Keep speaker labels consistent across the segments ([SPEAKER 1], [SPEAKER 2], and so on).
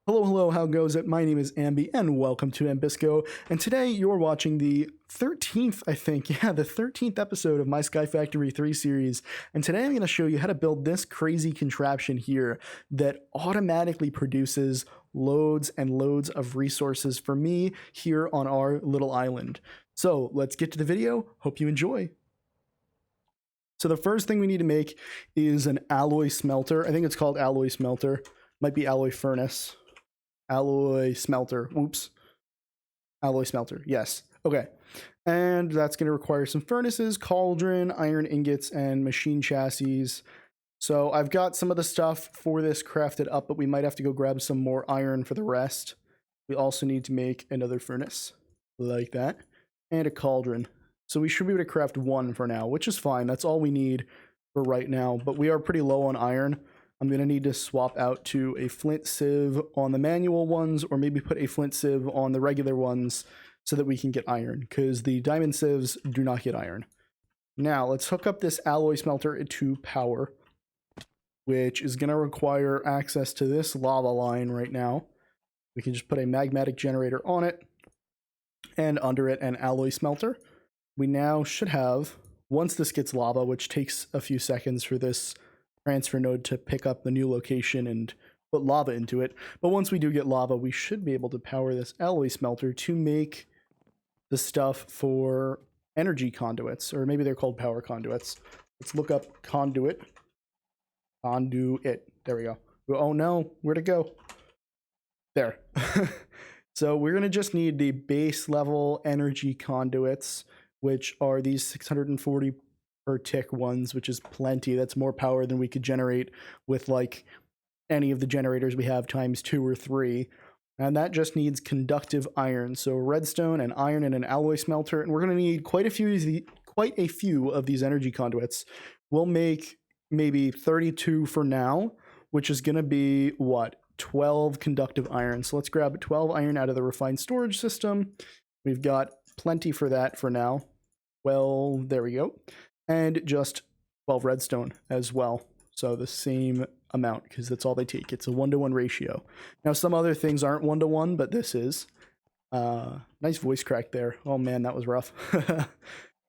[SPEAKER 1] Hello, hello, how goes it? My name is Amby, and welcome to Ambysco, and today you're watching the 13th, I think, the 13th episode of my Skyfactory 3 series, and today I'm going to show you how to build this crazy contraption here that automatically produces loads and loads of resources for me here on our little island. So let's get to the video, hope you enjoy. So the first thing we need to make is an alloy smelter. I think it's called alloy smelter, might be alloy furnace. Alloy smelter. Oops. Alloy smelter. Yes. Okay. And that's going to require some furnaces, cauldron, iron ingots, and machine chassis. So I've got some of the stuff for this crafted up, but we might have to go grab some more iron for the rest. We also need to make another furnace like that and a cauldron. So we should be able to craft one for now, which is fine. That's all we need for right now, but we are pretty low on iron. I'm going to need to swap out to a flint sieve on the manual ones, or maybe put a flint sieve on the regular ones so that we can get iron, because the diamond sieves do not get iron. Now, let's hook up this alloy smelter to power, which is going to require access to this lava line right now. We can just put a magmatic generator on it, and under it an alloy smelter. We now should have, once this gets lava, which takes a few seconds for this transfer node to pick up the new location and put lava into it. But once we do get lava, we should be able to power this alloy smelter to make the stuff for energy conduits, or maybe they're called power conduits. Let's look up conduit. Conduit. There we go. Oh no, where'd it go? There. So we're going to just need the base level energy conduits, which are these 640 per tick ones, which is plenty. That's more power than we could generate with like any of the generators we have times 2 or 3. And that just needs conductive iron. So redstone and iron and an alloy smelter. And we're going to need quite a few of these energy conduits. We'll make maybe 32 for now, which is going to be what? 12 conductive iron. So let's grab 12 iron out of the refined storage system. We've got plenty for that for now. Well, there we go. And just 12 redstone as well. So the same amount, because that's all they take. It's a 1-to-1 ratio. Now, some other things aren't 1-to-1, but this is. Nice voice crack there. Oh man, that was rough.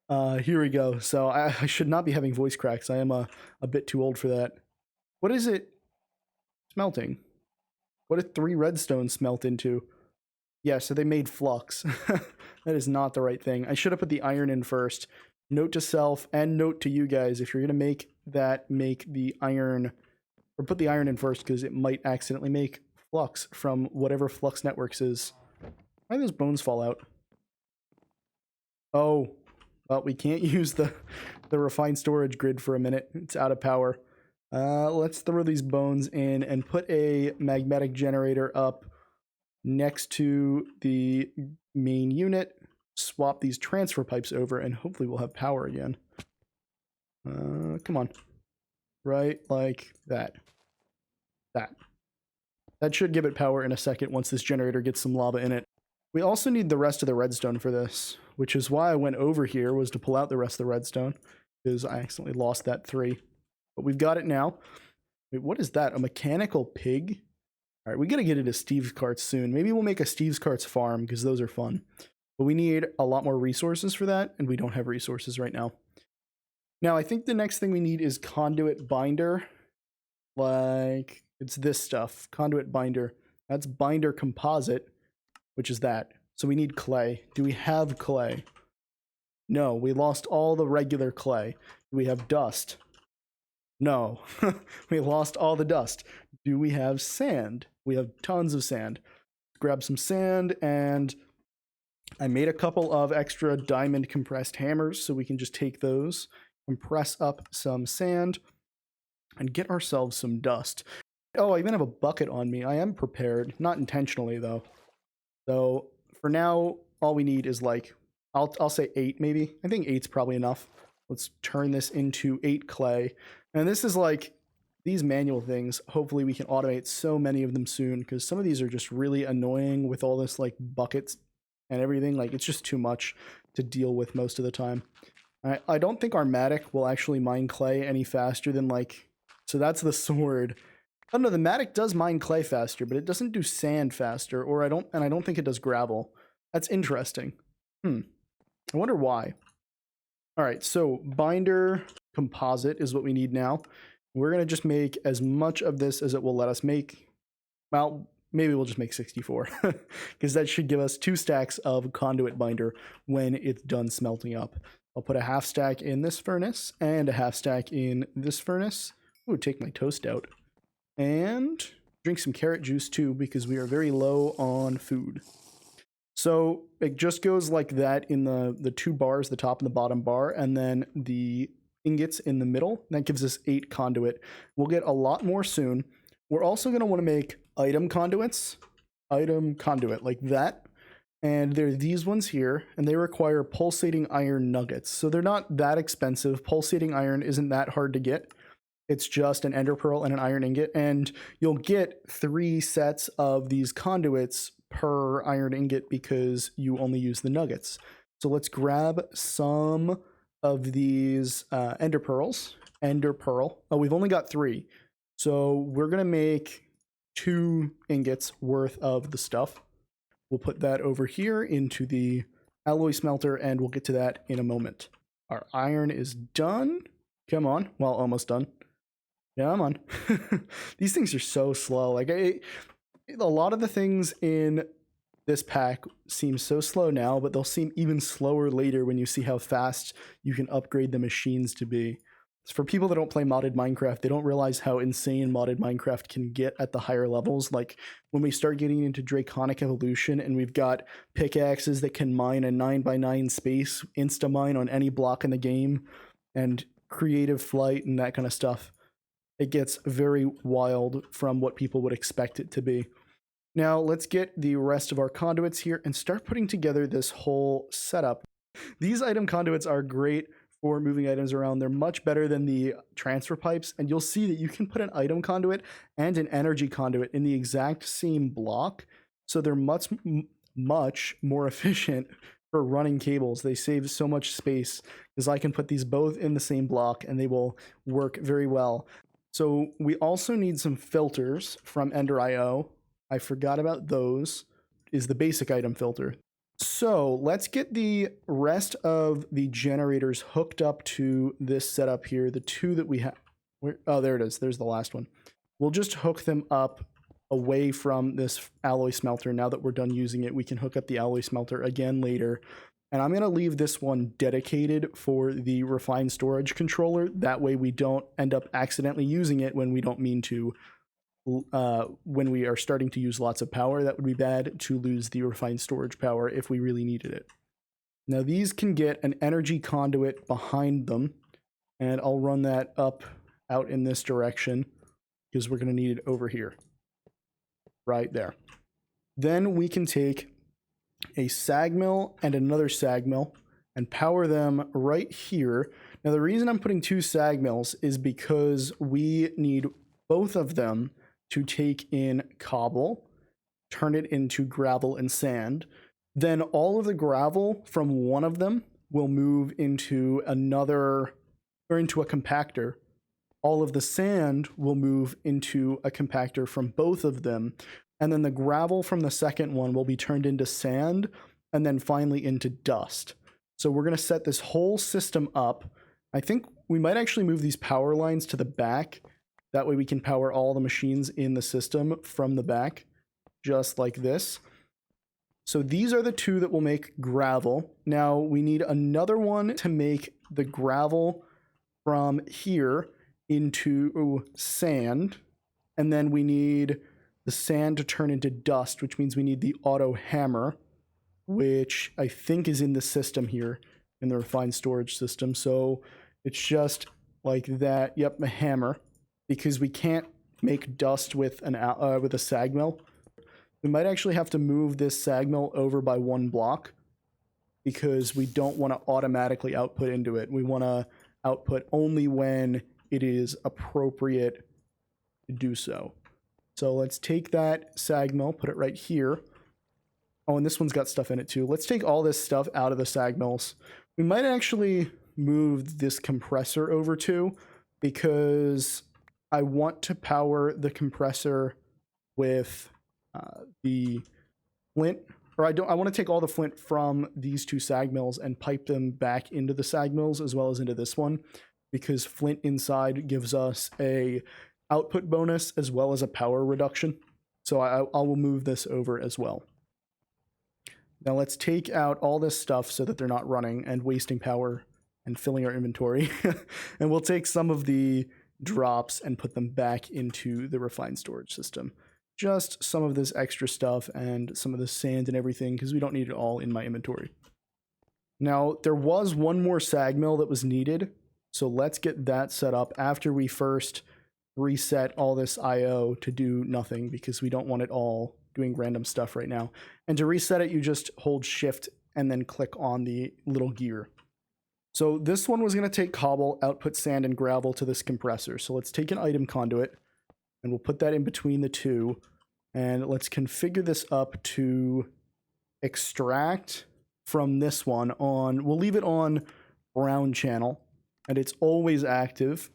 [SPEAKER 1] Here we go. So I should not be having voice cracks. I am a bit too old for that. What is it smelting? What did 3 redstone smelt into? Yeah, so they made flux. That is not the right thing. I should have put the iron in first. Note to self and note to you guys, if you're going to make that, make the iron, or put the iron in first, because it might accidentally make flux from whatever Flux Networks is. Why do those bones fall out? Oh, well, we can't use the refined storage grid for a minute. It's out of power. Let's throw these bones in and put a magmatic generator up next to the main unit. Swap these transfer pipes over, and hopefully we'll have power again. Come on. Right like that. That should give it power in a second once this generator gets some lava in it. We also need the rest of the redstone for this, which is why I went over here, was to pull out the rest of the redstone, because I accidentally lost that 3. But we've got it now. Wait, what is that? A mechanical pig? All right, we got to get into Steve's carts soon. Maybe we'll make a Steve's carts farm, because those are fun. But we need a lot more resources for that, and we don't have resources right now. Now, I think the next thing we need is conduit binder. Like, it's this stuff, conduit binder. That's binder composite, which is that. So we need clay. Do we have clay? No, we lost all the regular clay. Do we have dust? No, we lost all the dust. Do we have sand? We have tons of sand. Grab some sand, and I made a couple of extra diamond compressed hammers, so we can just take those, compress up some sand, and get ourselves some dust. Oh, I even have a bucket on me. I am prepared. Not intentionally, though. So for now, all we need is like, I'll say 8 maybe. I think 8's probably enough. Let's turn this into 8 clay. And this is like, these manual things, hopefully we can automate so many of them soon, because some of these are just really annoying with all this like buckets and everything. Like, it's just too much to deal with most of the time. I don't think our Matic will actually mine clay any faster than like, so that's the sword. Oh no, the Matic does mine clay faster, but it doesn't do sand faster, or I don't think it does gravel. That's interesting. I wonder why. All right, so binder composite is what we need now. We're gonna just make as much of this as it will let us make. Well, maybe we'll just make 64 because that should give us 2 stacks of conduit binder when it's done smelting up. I'll put a half stack in this furnace and a half stack in this furnace. Ooh, take my toast out. And drink some carrot juice too, because we are very low on food. So it just goes like that in the 2 bars, the top and the bottom bar, and then the ingots in the middle. That gives us 8 conduit. We'll get a lot more soon. We're also going to want to make item conduits. Item conduit, like that. And they're these ones here, and they require pulsating iron nuggets. So they're not that expensive. Pulsating iron isn't that hard to get. It's just an ender pearl and an iron ingot, and you'll get 3 sets of these conduits per iron ingot because you only use the nuggets. So let's grab some of these ender pearls. Ender pearl. Oh, we've only got 3. So we're going to make 2 ingots worth of the stuff. We'll put that over here into the alloy smelter, and we'll get to that in a moment. Our iron is done. Come on. Well, almost done. Yeah, I'm on. These things are so slow. Like a lot of the things in this pack seem so slow now, but they'll seem even slower later when you see how fast you can upgrade the machines to be. For people that don't play modded Minecraft, they don't realize how insane modded Minecraft can get at the higher levels. Like when we start getting into Draconic Evolution and we've got pickaxes that can mine a 9x9 space, insta-mine on any block in the game, and creative flight and that kind of stuff. It gets very wild from what people would expect it to be. Now let's get the rest of our conduits here and start putting together this whole setup. These item conduits are great for moving items around. They're much better than the transfer pipes, and you'll see that you can put an item conduit and an energy conduit in the exact same block, so they're much more efficient for running cables. They save so much space because I can put these both in the same block and they will work very well. So we also need some filters from Ender.io. I forgot about those. Is the basic item filter. So let's get the rest of the generators hooked up to this setup here. The 2 that we have. Oh, there it is. There's the last one. We'll just hook them up away from this alloy smelter. Now that we're done using it, we can hook up the alloy smelter again later. And I'm going to leave this one dedicated for the refined storage controller. That way we don't end up accidentally using it when we don't mean to. When we are starting to use lots of power, that would be bad to lose the refined storage power if we really needed it. Now these can get an energy conduit behind them, and I'll run that up out in this direction because we're going to need it over here. Right there. Then we can take a Sag Mill and another Sag Mill and power them right here. Now the reason I'm putting 2 Sag Mills is because we need both of them to take in cobble, turn it into gravel and sand. Then all of the gravel from one of them will move into another, or into a compactor. All of the sand will move into a compactor from both of them. And then the gravel from the second one will be turned into sand and then finally into dust. So we're going to set this whole system up. I think we might actually move these power lines to the back. That way we can power all the machines in the system from the back, just like this. So these are the 2 that will make gravel. Now we need another one to make the gravel from here into sand. And then we need the sand to turn into dust, which means we need the auto hammer, which I think is in the system here in the refined storage system. So it's just like that. Yep, a hammer. Because we can't make dust with a Sag Mill. We might actually have to move this Sag Mill over by 1 block because we don't want to automatically output into it. We want to output only when it is appropriate to do so. So let's take that Sag Mill, put it right here. Oh, and this one's got stuff in it too. Let's take all this stuff out of the Sag Mills. We might actually move this compressor over too, because I want to power the compressor with the flint, or I want to take all the flint from these two sag mills and pipe them back into the sag mills as well as into this one, because flint inside gives us a output bonus as well as a power reduction. So I will move this over as well. Now let's take out all this stuff so that they're not running and wasting power and filling our inventory. And we'll take some of the drops and put them back into the refined storage system. Just some of this extra stuff and some of the sand and everything, because we don't need it all in my inventory. Now, there was one more sag mill that was needed, so let's get that set up after we first reset all this IO to do nothing, because we don't want it all doing random stuff right now. And to reset it, you just hold shift and then click on the little gear. So this one was going to take cobble, output sand and gravel to this compressor. So let's take an item conduit and we'll put that in between the two. And let's configure this up to extract from this one on, we'll leave it on brown channel and it's always active.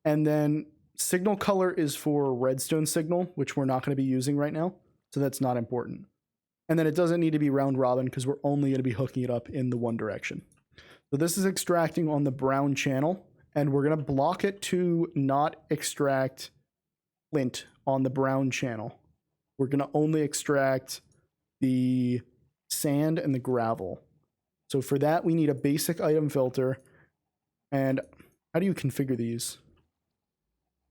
[SPEAKER 1] And then signal color is for redstone signal, which we're not going to be using right now. So that's not important. And then it doesn't need to be round robin because we're only going to be hooking it up in the one direction. So this is extracting on the brown channel, and we're going to block it to not extract flint on the brown channel. We're going to only extract the sand and the gravel. So for that, we need a basic item filter. And how do you configure these?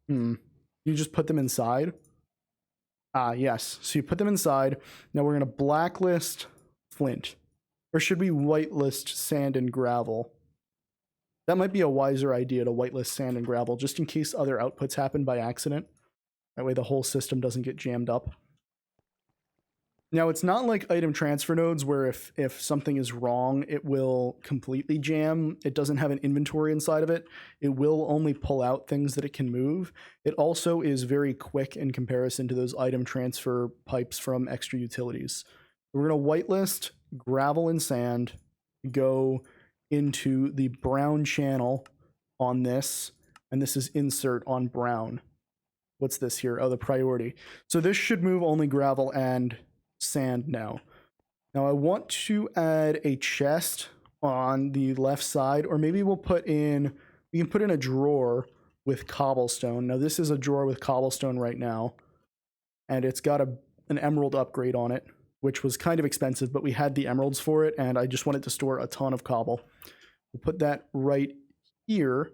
[SPEAKER 1] You just put them inside? Yes. So you put them inside. Now we're going to blacklist flint. Or should we whitelist sand and gravel? That might be a wiser idea to whitelist sand and gravel, just in case other outputs happen by accident. That way the whole system doesn't get jammed up. Now, it's not like item transfer nodes where if something is wrong, it will completely jam. It doesn't have an inventory inside of it. It will only pull out things that it can move. It also is very quick in comparison to those item transfer pipes from extra utilities. We're going to whitelist gravel and sand, go into the brown channel on this, and this is insert on brown. What's this here? Oh, the priority. So this should move only gravel and sand now. Now I want to add a chest on the left side, or maybe we can put in a drawer with cobblestone. Now this is a drawer with cobblestone right now, and it's got an emerald upgrade on it, which was kind of expensive, but we had the emeralds for it, and I just wanted to store a ton of cobble. We'll put that right here.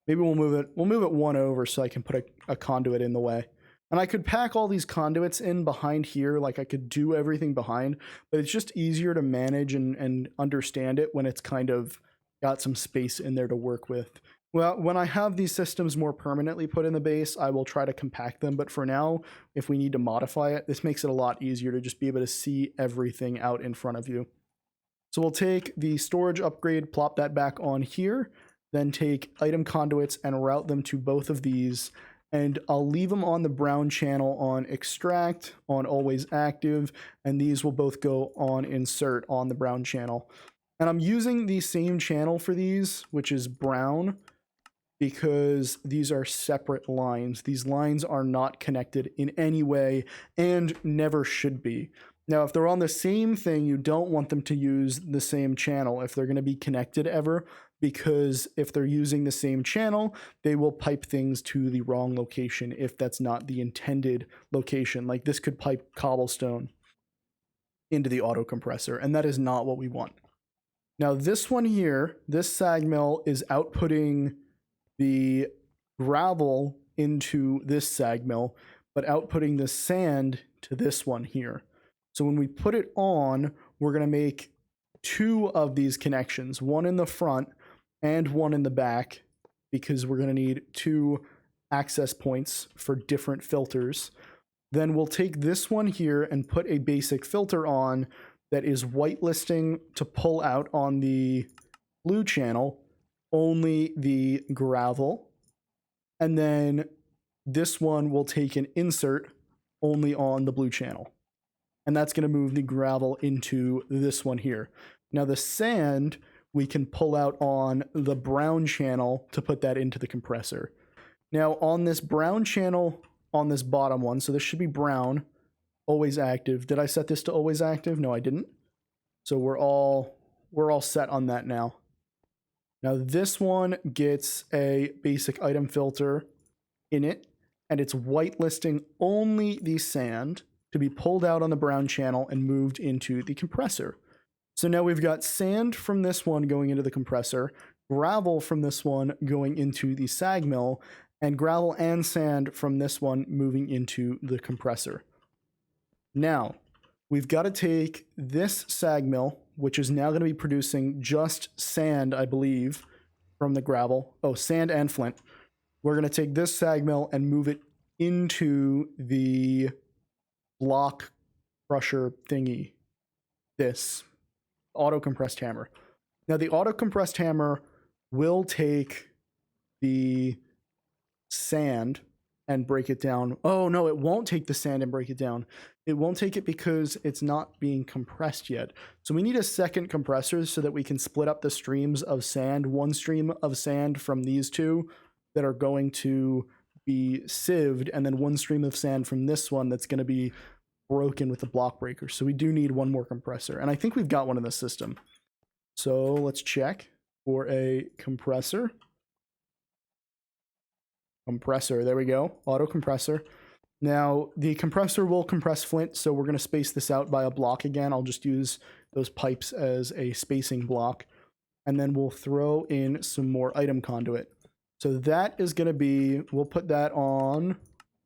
[SPEAKER 1] Maybe we'll move it one over so I can put a conduit in the way. And I could pack all these conduits in behind here, like I could do everything behind, but it's just easier to manage and understand it when it's kind of got some space in there to work with. Well, when I have these systems more permanently put in the base, I will try to compact them, but for now, if we need to modify it, this makes it a lot easier to just be able to see everything out in front of you. So we'll take the storage upgrade, plop that back on here, then take item conduits and route them to both of these, and I'll leave them on the brown channel on extract, on always active, and these will both go on insert on the brown channel. And I'm using the same channel for these, which is brown, because these are separate lines. These lines are not connected in any way and never should be. Now, if they're on the same thing, you don't want them to use the same channel if they're going to be connected ever, because if they're using the same channel, they will pipe things to the wrong location if that's not the intended location. Like this could pipe cobblestone into the auto compressor, and that is not what we want. Now, this one here, this sag mill is outputting the gravel into this sag mill, but outputting the sand to this one here. So when we put it on, we're going to make two of these connections, one in the front and one in the back, because we're going to need two access points for different filters. Then we'll take this one here and put a basic filter on that is whitelisting to pull out on the blue channel only the gravel, and then this one will take an insert only on the blue channel, and that's going to move the gravel into this one here. Now the sand we can pull out on the brown channel to put that into the compressor. Now on this brown channel, on this bottom one, so this should be brown, always active. Did I set this to always active? No, I didn't. So we're all set on that now. Now this one gets a basic item filter in it, and it's whitelisting only the sand to be pulled out on the brown channel and moved into the compressor. So now we've got sand from this one going into the compressor, gravel from this one going into the Sag Mill, and gravel and sand from this one moving into the compressor. Now, we've got to take this Sag Mill, which is now going to be producing just sand, I believe, from the gravel. Oh, sand and flint. We're going to take this Sag Mill and move it into the block crusher thingy. This auto compressed hammer. Now, the auto compressed hammer will take the sand and break it down. Oh, no, it won't take the sand and break it down. It won't take it because it's not being compressed yet. So we need a second compressor so that we can split up the streams of sand. One stream of sand from these two that are going to be sieved, and then one stream of sand from this one that's going to be broken with the block breaker. So we do need one more compressor, and I think we've got one in the system. So let's check for a compressor. Compressor, there we go, auto compressor. Now the compressor will compress flint, so we're going to space this out by a block again. I'll just use those pipes as a spacing block, and then we'll throw in some more item conduit. So that is going to be, we'll put that on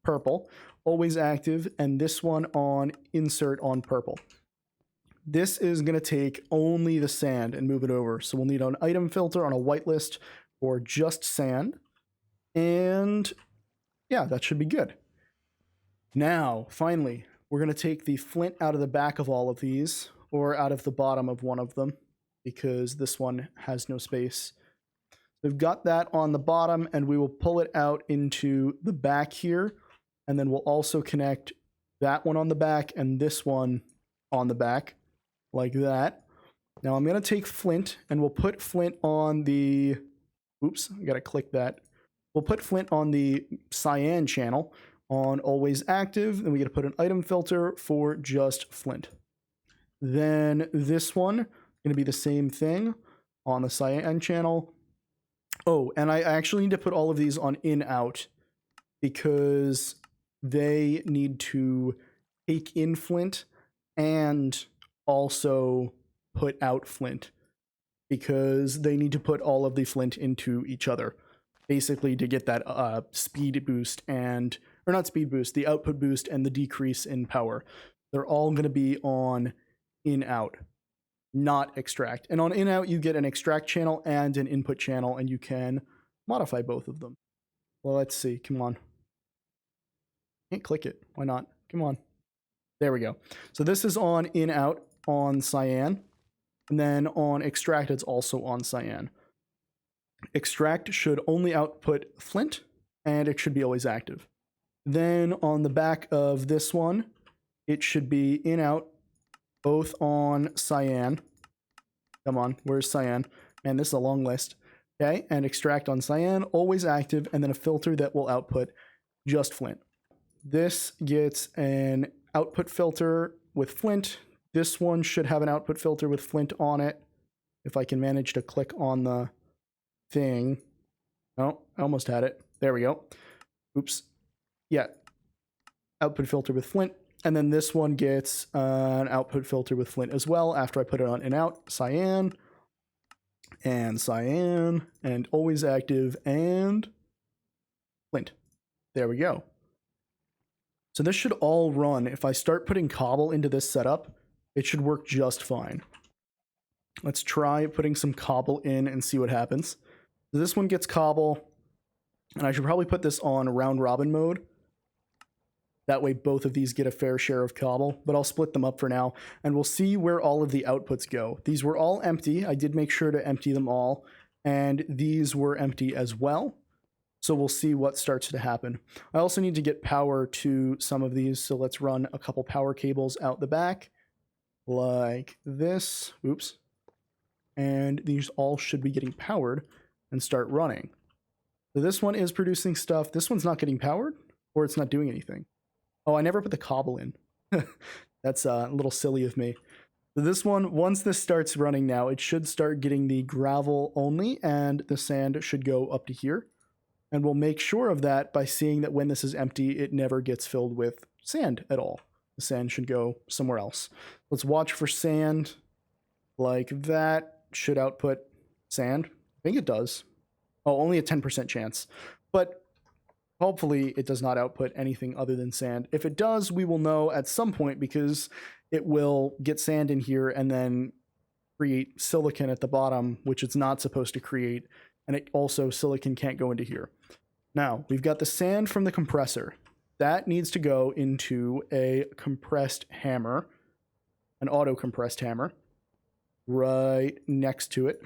[SPEAKER 1] purple, always active, and this one on insert on purple. This is going to take only the sand and move it over. So we'll need an item filter on a whitelist for just sand. And yeah, that should be good. Now, finally, we're going to take the flint out of the back of all of these, or out of the bottom of one of them, because this one has no space. We've got that on the bottom, and we will pull it out into the back here, and then we'll also connect that one on the back and this one on the back, like that. Now I'm going to take flint, and we'll put flint on the... Oops, I got to click that. We'll put flint on the cyan channel on always active, and we got to put an item filter for just flint. Then this one going to be the same thing on the cyan channel. Oh, and I actually need to put all of these on in-out because they need to take in flint and also put out flint, because they need to put all of the flint into each other, basically to get that speed boost and, or not speed boost, the output boost and the decrease in power. They're all going to be on in-out, not extract. And on in-out, you get an extract channel and an input channel, and you can modify both of them. Well, let's see. Come on. Can't click it. Why not? Come on. There we go. So this is on in-out on cyan, and then on extract, it's also on cyan. Extract should only output flint, and it should be always active. Then on the back of this one, it should be in-out, both on cyan. Come on, where's cyan? Man, this is a long list. Okay, and extract on cyan, always active, and then a filter that will output just flint. This gets an output filter with flint. This one should have an output filter with flint on it. If I can manage to click on the thing. Oh, I almost had it. There we go. Oops. Yeah. Output filter with flint. And then this one gets an output filter with flint as well after I put it on and out. Cyan. And cyan. And always active. And flint. There we go. So this should all run. If I start putting Cobble into this setup, it should work just fine. Let's try putting some Cobble in and see what happens. This one gets Cobble, and I should probably put this on round robin mode. That way both of these get a fair share of Cobble, but I'll split them up for now, and we'll see where all of the outputs go. These were all empty. I did make sure to empty them all, and these were empty as well. So we'll see what starts to happen. I also need to get power to some of these, so let's run a couple power cables out the back, like this. Oops. And these all should be getting powered and start running. So this one is producing stuff. This one's not getting powered, or it's not doing anything. Oh, I never put the cobble in. That's a little silly of me. So this one, once this starts running now, it should start getting the gravel only, and the sand should go up to here. And we'll make sure of that by seeing that when this is empty, it never gets filled with sand at all. The sand should go somewhere else. Let's watch for sand. Like that should output sand. I think it does. Oh, only a 10% chance. But hopefully it does not output anything other than sand. If it does, we will know at some point because it will get sand in here and then create silicon at the bottom, which it's not supposed to create. And it also, silicon can't go into here. Now, we've got the sand from the compressor. That needs to go into a compressed hammer, an auto-compressed hammer, right next to it.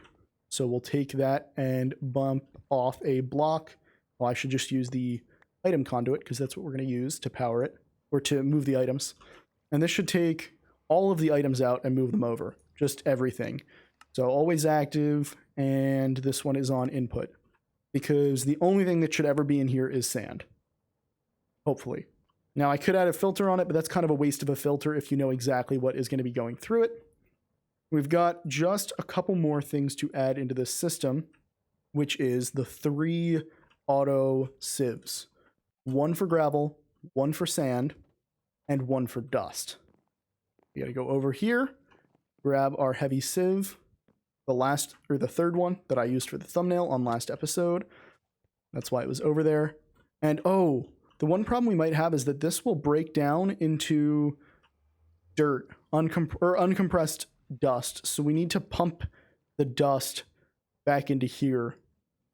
[SPEAKER 1] So we'll take that and bump off a block. Well, I should just use the item conduit because that's what we're going to use to power it, or to move the items. And this should take all of the items out and move them over, just everything. So always active, and this one is on input because the only thing that should ever be in here is sand. Hopefully. Now I could add a filter on it, but that's kind of a waste of a filter if you know exactly what is going to be going through it. We've got just a couple more things to add into this system, which is the 3 auto sieves. 1 for gravel, 1 for sand, and 1 for dust. We got to go over here, grab our heavy sieve, the third one that I used for the thumbnail on last episode. That's why it was over there. And oh, the one problem we might have is that this will break down into dirt, uncompressed dust. So we need to pump the dust back into here.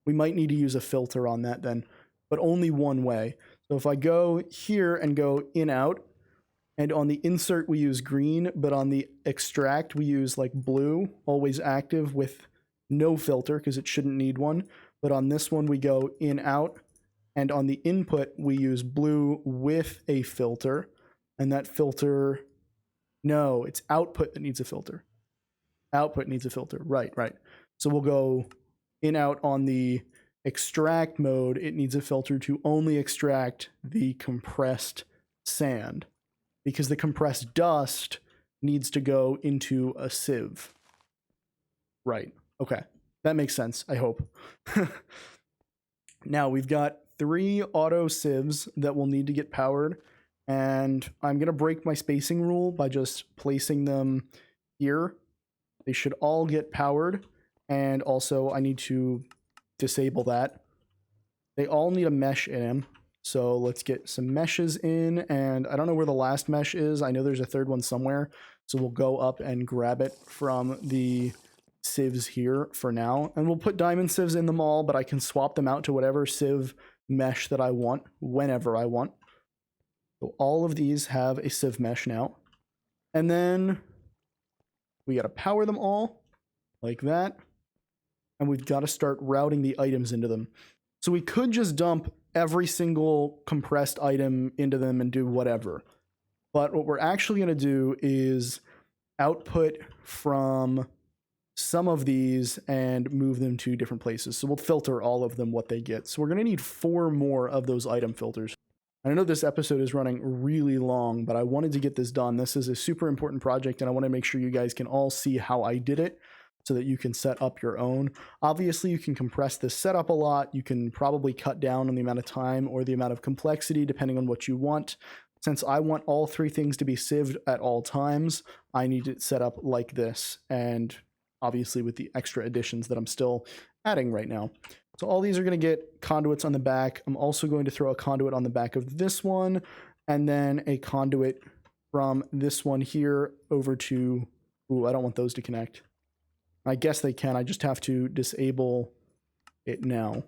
[SPEAKER 1] We might need to use a filter on that then, but only one way. So if I go here and go in out, and on the insert we use green, but on the extract we use like blue, always active with no filter because it shouldn't need one. But on this one we go in out, and on the input we use blue with a filter, and that filter, no, it's output that needs a filter. Output needs a filter, right. So we'll go in out on the extract mode. It needs a filter to only extract the compressed sand, because the compressed dust needs to go into a sieve. Right, okay. That makes sense, I hope. Now we've got 3 auto sieves that will need to get powered, and I'm going to break my spacing rule by just placing them here. They should all get powered, and also I need to disable that. They all need a mesh in them. So let's get some meshes in, and I don't know where the last mesh is. I know there's a third one somewhere. So we'll go up and grab it from the sieves here for now. And we'll put diamond sieves in them all, but I can swap them out to whatever sieve mesh that I want, whenever I want. So all of these have a sieve mesh now. And then we got to power them all like that. And we've got to start routing the items into them. So we could just dump every single compressed item into them and do whatever. But what we're actually going to do is output from some of these and move them to different places. So we'll filter all of them what they get. So we're going to need 4 more of those item filters. I know this episode is running really long, but I wanted to get this done. This is a super important project, and I want to make sure you guys can all see how I did it, so that you can set up your own. Obviously, you can compress this setup a lot. You can probably cut down on the amount of time or the amount of complexity depending on what you want. Since I want all 3 things to be sieved at all times, I need it set up like this, and obviously with the extra additions that I'm still adding right now. So all these are going to get conduits on the back. I'm also going to throw a conduit on the back of this one, and then a conduit from this one here over to, ooh, I don't want those to connect. I guess they can. I just have to disable it now,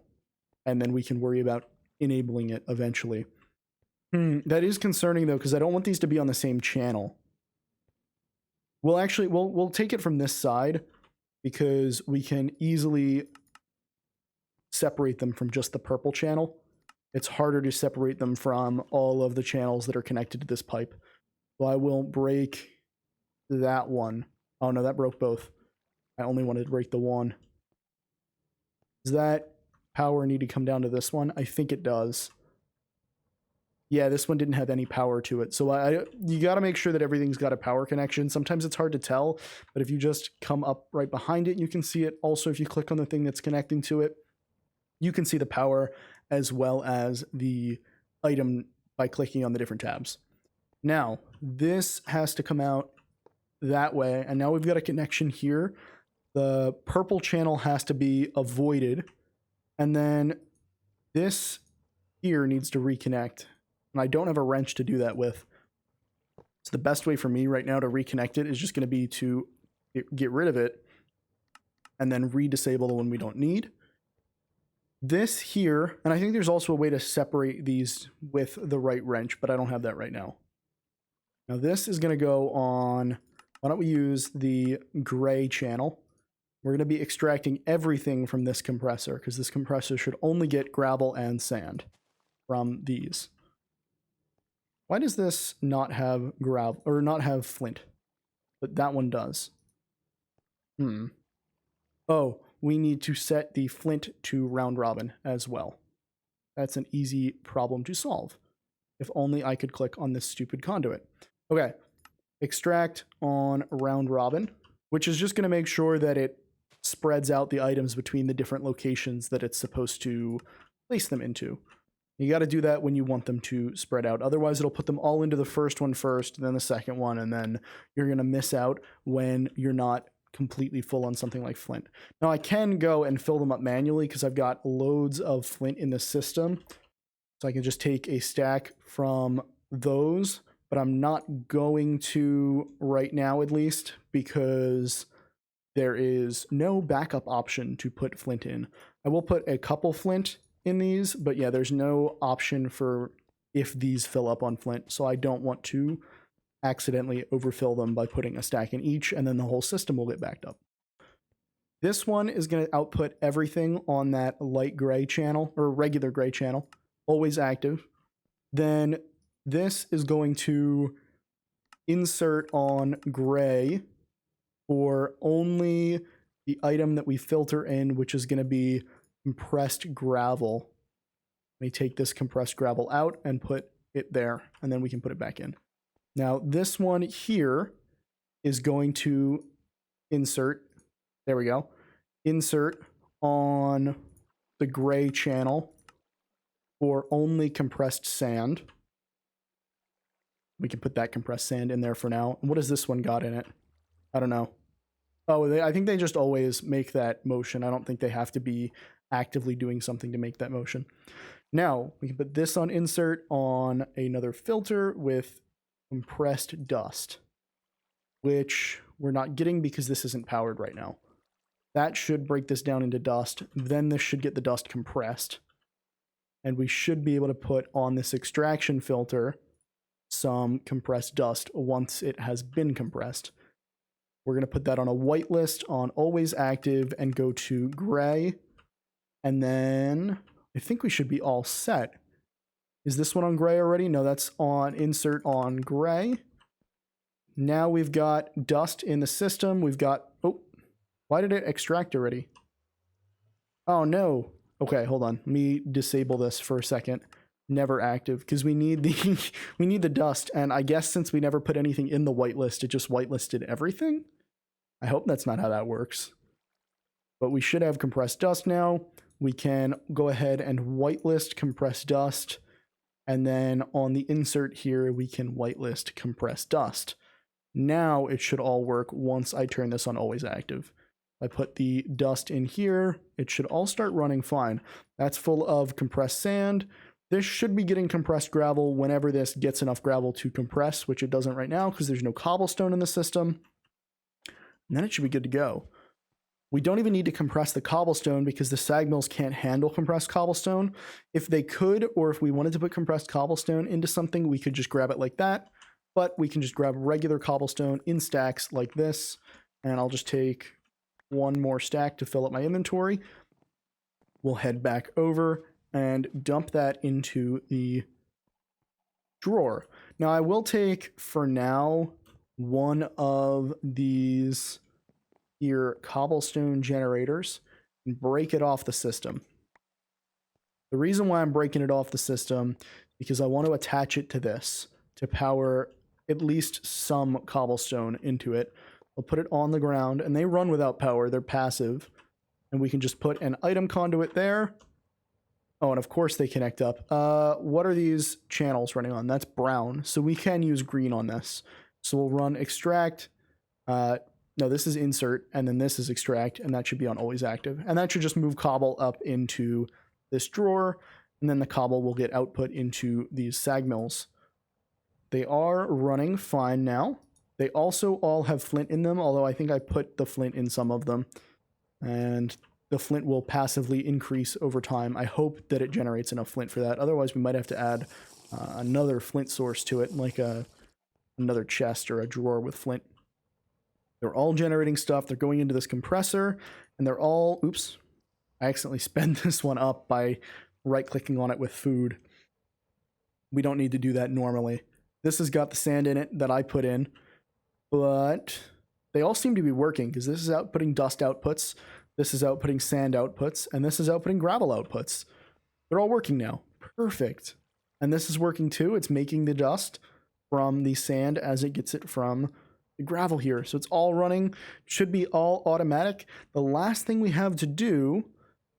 [SPEAKER 1] and then we can worry about enabling it eventually. That is concerning though, because I don't want these to be on the same channel. We'll take it from this side because we can easily separate them from just the purple channel. It's harder to separate them from all of the channels that are connected to this pipe. So I will break that one. Oh no, that broke both. I only wanted to break the one. Is that power need to come down to this one? I think it does. Yeah, this one didn't have any power to it. So you got to make sure that everything's got a power connection. Sometimes it's hard to tell, but if you just come up right behind it, you can see it. Also, if you click on the thing that's connecting to it, you can see the power as well as the item by clicking on the different tabs. Now, this has to come out that way, and now we've got a connection here. The purple channel has to be avoided, and then this here needs to reconnect. And I don't have a wrench to do that with. So the best way for me right now to reconnect it is just going to be to get rid of it and then redisable the one we don't need. This here, and I think there's also a way to separate these with the right wrench, but I don't have that right now. Now this is going to go on, why don't we use the gray channel? We're going to be extracting everything from this compressor because this compressor should only get gravel and sand from these. Why does this not have gravel or not have flint? But that one does. Oh, we need to set the flint to round robin as well. That's an easy problem to solve. If only I could click on this stupid conduit. Okay, extract on round robin, which is just going to make sure that it spreads out the items between the different locations that it's supposed to place them into. You got to do that when you want them to spread out. Otherwise, it'll put them all into the first one first, then the second one, and then you're going to miss out when you're not completely full on something like flint. Now, I can go and fill them up manually because I've got loads of flint in the system. So I can just take a stack from those, but I'm not going to right now at least because there is no backup option to put flint in. I will put a couple flint in these, but yeah, there's no option for if these fill up on flint, so I don't want to accidentally overfill them by putting a stack in each, and then the whole system will get backed up. This one is going to output everything on that light gray channel, or regular gray channel, always active. Then this is going to insert on gray for only the item that we filter in, which is going to be compressed gravel. Let me take this compressed gravel out and put it there, and then we can put it back in. Now, this one here is going to insert, there we go, insert on the gray channel for only compressed sand. We can put that compressed sand in there for now. And what has this one got in it? I don't know. Oh, I think they just always make that motion. I don't think they have to be actively doing something to make that motion. Now, we can put this on insert on another filter with compressed dust, which we're not getting because this isn't powered right now. That should break this down into dust. Then this should get the dust compressed. And we should be able to put on this extraction filter some compressed dust once it has been compressed. We're going to put that on a whitelist on always active and go to gray. And then I think we should be all set. Is this one on gray already? No, that's on insert on gray. Now we've got dust in the system. We've got, oh, why did it extract already? Oh no. Okay, hold on. Let me disable this for a second. Never active, because we need the we need the dust, and I guess since we never put anything in the whitelist, it just whitelisted everything. I hope that's not how that works. But we should have compressed dust now. We can go ahead and whitelist compressed dust, and then on the insert here, we can whitelist compressed dust. Now it should all work once I turn this on always active. I put the dust in here. It should all start running fine. That's full of compressed sand. This should be getting compressed gravel whenever this gets enough gravel to compress, which it doesn't right now because there's no cobblestone in the system. And then it should be good to go. We don't even need to compress the cobblestone because the sag mills can't handle compressed cobblestone. If they could, or if we wanted to put compressed cobblestone into something, we could just grab it like that. But we can just grab regular cobblestone in stacks like this. And I'll just take one more stack to fill up my inventory. We'll head back over and dump that into the drawer. Now I will take, for now, one of these here cobblestone generators and break it off the system. The reason why I'm breaking it off the system, because I want to attach it to this to power at least some cobblestone into it. I'll put it on the ground, and they run without power. They're passive. And we can just put an item conduit there. Oh, and of course they connect up. What are these channels running on? That's brown. So we can use green on this. So we'll run extract. No, this is insert, and then this is extract, and that should be on always active. And that should just move cobble up into this drawer, and then the cobble will get output into these sag mills. They are running fine now. They also all have flint in them, although I think I put the flint in some of them. And the flint will passively increase over time. I hope that it generates enough flint for that. Otherwise, we might have to add another flint source to it, like another chest or a drawer with flint. They're all generating stuff. They're going into this compressor, and they're all... Oops. I accidentally sped this one up by right-clicking on it with food. We don't need to do that normally. This has got the sand in it that I put in, but they all seem to be working because this is outputting dust outputs, this is outputting sand outputs, and this is outputting gravel outputs. They're all working now. Perfect. And this is working too. It's making the dust from the sand as it gets it from the gravel here. So it's all running. Should be all automatic. The last thing we have to do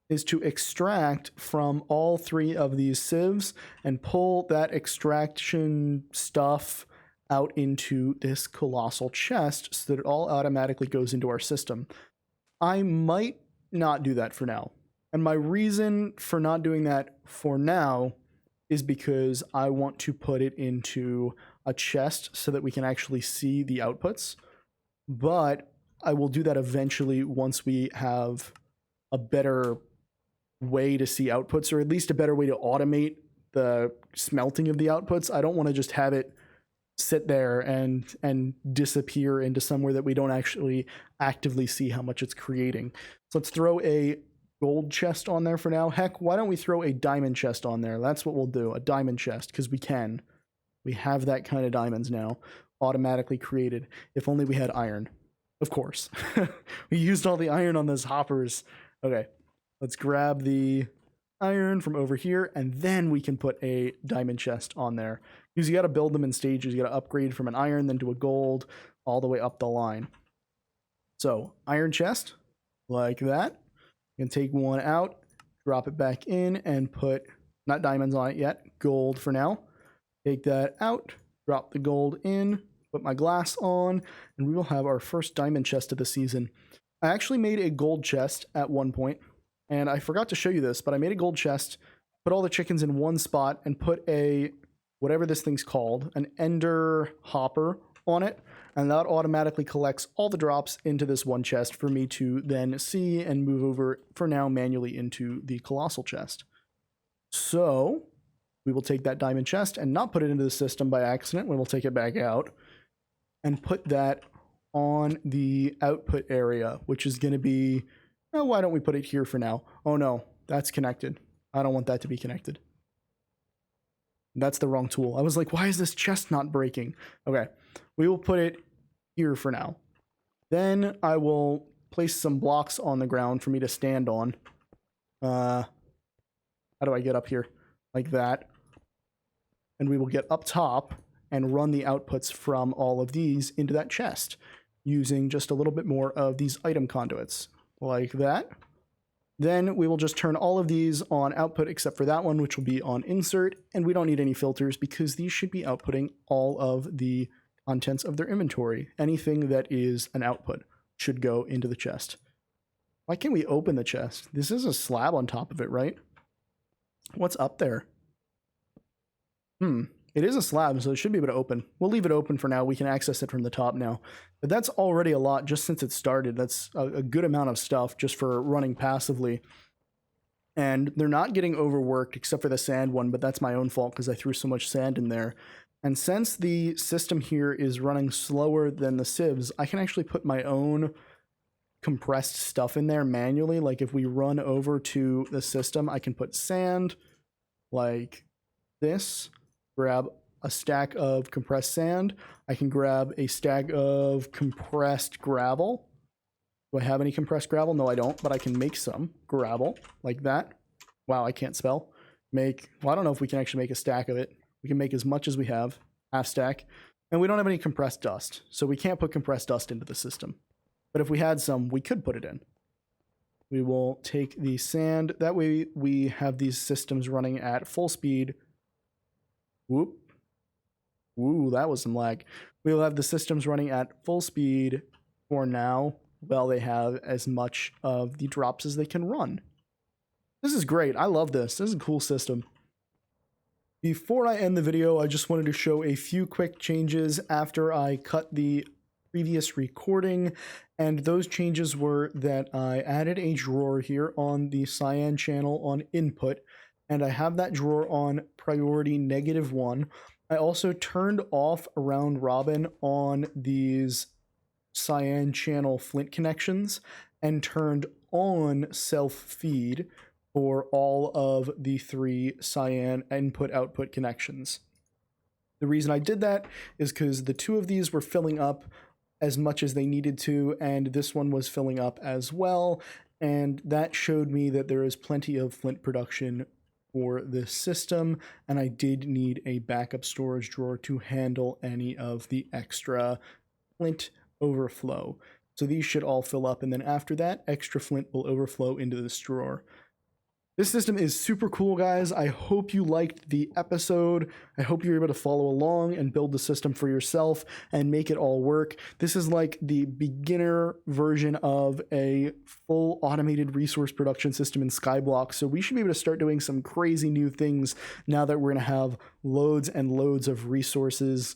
[SPEAKER 1] is to extract from all three of these sieves and pull that extraction stuff out into this colossal chest so that it all automatically goes into our system. I might not do that for now. And my reason for not doing that for now is because I want to put it into a chest so that we can actually see the outputs. But I will do that eventually once we have a better way to see outputs, or at least a better way to automate the smelting of the outputs. I don't want to just have it sit there and disappear into somewhere that we don't actually actively see how much it's creating. So let's throw a gold chest on there for now. Heck, why don't we throw a diamond chest on there? That's what we'll do, a diamond chest, because we can. We have that kind of diamonds now, automatically created. If only we had iron. Of course. We used all the iron on those hoppers. Okay. Let's grab the iron from over here, and then we can put a diamond chest on there. Because you got to build them in stages. You got to upgrade from an iron, then to a gold, all the way up the line. So, iron chest, like that. You can take one out, drop it back in, and put, not diamonds on it yet, gold for now. Take that out, drop the gold in, put my glass on, and we will have our first diamond chest of the season. I actually made a gold chest at one point. And I forgot to show you this, but I made a gold chest, put all the chickens in one spot, and put a, whatever this thing's called, an ender hopper on it. And that automatically collects all the drops into this one chest for me to then see and move over, for now, manually into the colossal chest. So we will take that diamond chest and not put it into the system by accident. We will take it back out and put that on the output area, which is going to be... Oh, why don't we put it here for now? Oh no, that's connected. I don't want that to be connected. That's the wrong tool. I was like, why is this chest not breaking? Okay, we will put it here for now. Then I will place some blocks on the ground for me to stand on. How do I get up here? Like that. And we will get up top and run the outputs from all of these into that chest using just a little bit more of these item conduits. Like that. Then we will just turn all of these on output except for that one, which will be on insert, and we don't need any filters because these should be outputting all of the contents of their inventory. Anything that is an output should go into the chest. Why can't we open the chest? This is a slab on top of it, right? What's up there? It is a slab, so it should be able to open. We'll leave it open for now. We can access it from the top now. But that's already a lot just since it started. That's a good amount of stuff just for running passively. And they're not getting overworked except for the sand one, but that's my own fault because I threw so much sand in there. And since the system here is running slower than the sieves, I can actually put my own compressed stuff in there manually. Like if we run over to the system, I can put sand like this. Grab a stack of compressed sand. I can grab a stack of compressed gravel. Do I have any compressed gravel? No, I don't, but I can make some gravel like that. Wow, I can't spell. make, well, I don't know if we can actually make a stack of it. We can make as much as we have, half stack, and we don't have any compressed dust, so we can't put compressed dust into the system. But if we had some, we could put it in. We will take the sand. That way we have these systems running at full speed. Whoop. Woo, that was some lag. We will have the systems running at full speed for now, while they have as much of the drops as they can run. This is great. I love this. This is a cool system. Before I end the video, I just wanted to show a few quick changes after I cut the previous recording, and those changes were that I added a drawer here on the cyan channel on input, and I have that drawer on priority -1. I also turned off round robin on these cyan channel flint connections and turned on self feed for all of the 3 cyan input-output connections. The reason I did that is because the 2 of these were filling up as much as they needed to, and this one was filling up as well, and that showed me that there is plenty of flint production for this system, and I did need a backup storage drawer to handle any of the extra flint overflow. So these should all fill up, and then after that, extra flint will overflow into this drawer. This system is super cool, guys. I hope you liked the episode. I hope you're able to follow along and build the system for yourself and make it all work. This is like the beginner version of a full automated resource production system in Skyblock. So we should be able to start doing some crazy new things now that we're going to have loads and loads of resources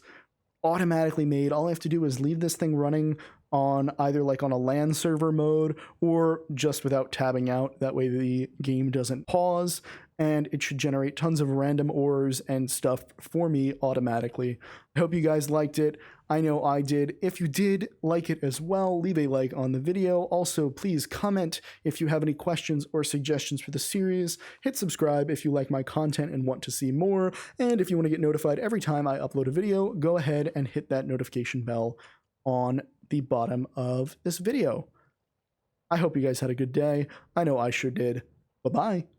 [SPEAKER 1] automatically made. All I have to do is leave this thing running on either like on a LAN server mode or just without tabbing out. That way the game doesn't pause, and it should generate tons of random ores and stuff for me automatically. I hope you guys liked it. I know I did. If you did like it as well, leave a like on the video. Also, please comment if you have any questions or suggestions for the series. Hit subscribe if you like my content and want to see more. And if you want to get notified every time I upload a video, go ahead and hit that notification bell on the bottom of this video. I hope you guys had a good day. I know I sure did. Bye-bye.